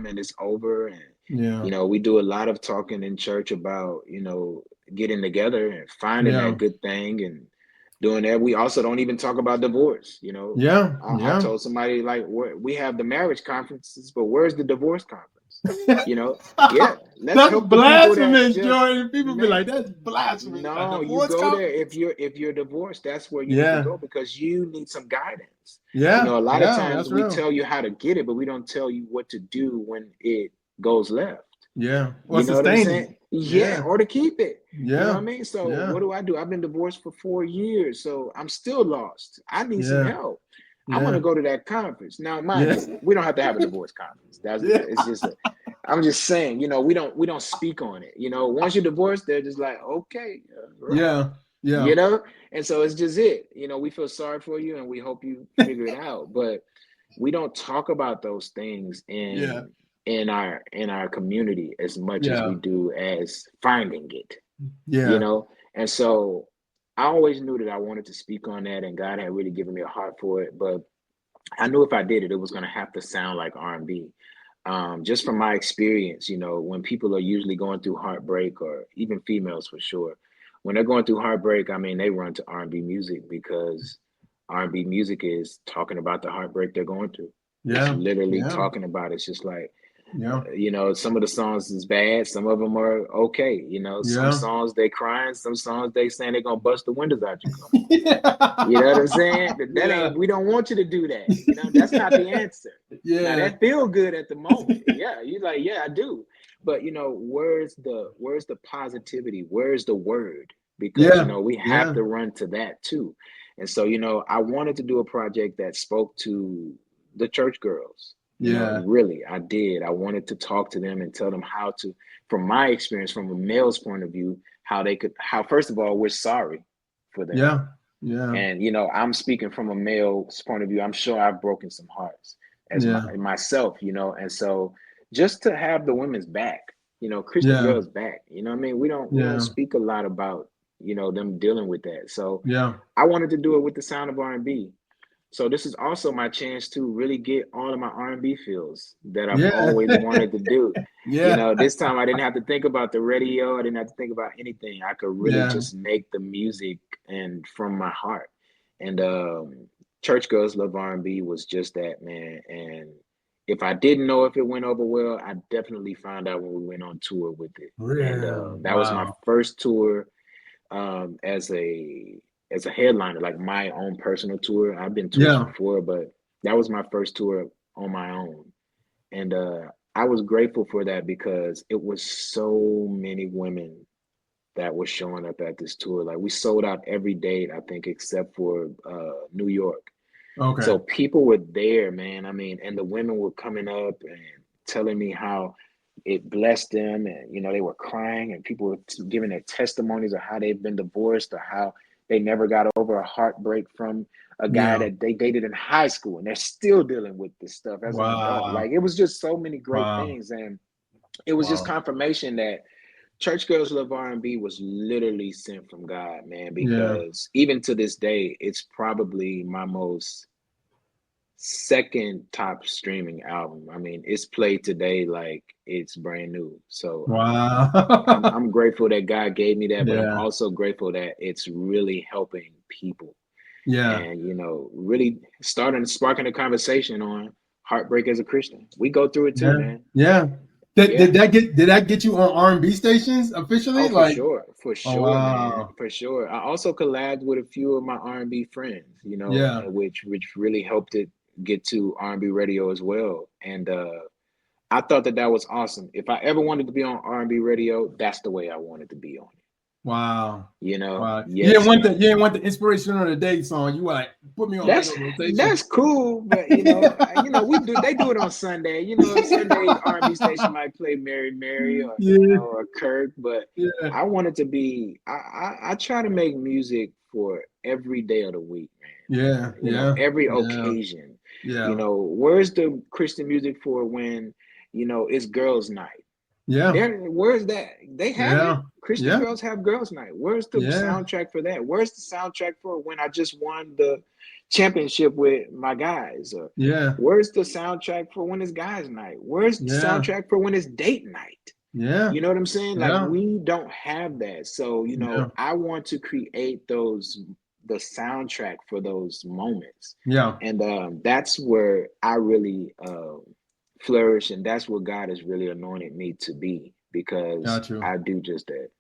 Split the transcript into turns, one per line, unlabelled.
and it's over. And,
Yeah.
we do a lot of talking in church about, getting together and finding
Yeah.
that good thing and doing that. We also don't even talk about divorce.
Yeah.
I
Yeah.
told somebody like we have the marriage conferences, but where's the divorce conference? You know, yeah, let's
That's
help the people that
blasphemous,
just
Jordan. People be like,
man.
that's blasphemous. A
No, you
divorce
go there
conference?
if you're divorced, that's where you need to
Yeah.
go because you need some guidance.
Yeah.
A lot of
Yeah.
times
That's
we
real.
tell you how to get it, but we don't tell you what to do when it goes left.
Yeah. Or
You know what I'm
sustain
saying?
it.
Yeah,
Yeah.
or to keep it. You know what
Yeah.
I mean? So
Yeah.
what do I do? I've been divorced for 4 years, so I'm still lost. I need some
Yeah.
help. I want to
Yeah.
go to that conference. Now, mind
Yeah.
you, we don't have to have a divorce conference. That's
Yeah.
it's just I'm just saying, we don't speak on it. Once you're divorced, they're just like, okay, right.
Yeah.
You
Yeah.
know, and so it's just it. We feel sorry for you and we hope you figure it out. But we don't talk about those things
Yeah.
in our community as much as we
Yeah.
do as finding it, you
Yeah.
know. And so I always knew that I wanted to speak on that, and God had really given me a heart for it. But I knew if I did it, it was going to have to sound like R&B. Just from my experience, when people are usually going through heartbreak, or even females for sure, when they're going through heartbreak, I mean, they run to R&B music because R&B music is talking about the heartbreak they're going through. It's
Yeah.
literally
Yeah.
talking about it. It's just like,
Yeah.
some of the songs is bad, some of them are okay. Some
Yeah.
songs they crying, some songs they saying they're gonna bust the windows out your car. You know what I'm
Yeah.
saying? That
Yeah.
ain't, we don't want you to do that. That's not the answer. Now
Yeah.
that feel good at the moment. Yeah, you like, yeah, I do. But where's the positivity? Where's the word? Because
Yeah.
we have
Yeah.
to run to that too. And so, I wanted to do a project that spoke to the church girls.
Yeah.
Really, I did. I wanted to talk to them and tell them how to, from my experience, from a male's point of view, how first of all, we're sorry for them.
Yeah. Yeah.
And I'm speaking from a male's point of view. I'm sure I've broken some hearts as
Yeah.
myself, and so just to have the women's back, Christian
Yeah.
girls back, what I mean? We don't
Yeah.
speak a lot about, them dealing with that. So
Yeah.
I wanted to do it with the sound of R&B. So this is also my chance to really get all of my R&B feels that I've
Yeah.
always wanted to do.
Yeah.
This time I didn't have to think about the radio. I didn't have to think about anything. I could really
Yeah.
just make the music and from my heart. And Church Girls Love R&B was just that, man. And if I didn't know if it went over well, I definitely found out when we went on tour with it. And
Really?
that was my
Wow.
first tour as a headliner, like my own personal tour. I've been tours
Yeah.
before, but that was my first tour on my own. And I was grateful for that because it was so many women that were showing up at this tour. Like we sold out every date, I think, except for New York.
Okay.
So people were there, man. I mean, and the women were coming up and telling me how it blessed them, and they were crying, and people were giving their testimonies of how they've been divorced or how they never got over a heartbreak from a guy
Yeah.
that they dated in high school, and they're still dealing with this stuff as an adult.
Wow.
Like it was just so many great
Wow.
things, and it was just
Wow.
confirmation that Church Girls Love R&B was literally sent from God, man.
Yeah.
Because even to this day, it's probably my most second top streaming album. I mean, it's played today like it's brand new. So I'm
Wow.
I'm grateful that God gave me that, but I'm
Yeah.
also grateful that it's really helping people
Yeah.
and really sparking a conversation on heartbreak as a Christian. We go through it too,
Yeah.
man.
Yeah.
Yeah.
Did that get you on R&B stations officially?
Oh, for
Like,
sure,
oh
man,
wow.
for sure. I also collabed with a few of my R&B friends,
Yeah.
which really helped it get to R&B radio as well. And I thought that was awesome. If I ever wanted to be on R&B radio, that's the way I wanted to be on it.
Wow. Wow.
Yes,
You
man.
didn't want the inspiration on the day song. You were like, put me on
That's
radio rotation.
that's cool, but they do it on Sunday. Sundays R&B station might play Mary Mary or
Yeah.
or Kirk, but
Yeah.
I wanted to be. I try to make music for every day of the week,
Yeah.
man.
Yeah.
Every
Yeah.
occasion.
Yeah.
Where's the Christian music for when it's girls' night?
Yeah.
Where's that? They have it.
Yeah.
Christian
Yeah.
girls have girls' night. Where's the
Yeah.
soundtrack for that? Where's the soundtrack for when I just won the championship with my guys? Or
Yeah.
where's the soundtrack for when it's guys' night? Where's the
Yeah.
soundtrack for when it's date night?
Yeah.
You know what I'm saying? Like,
Yeah.
we don't have that. So, you know,
Yeah.
I want to create the soundtrack for those moments.
Yeah.
And that's where I really flourish, and that's what God has really anointed me to be, because
Got you.
I do just that.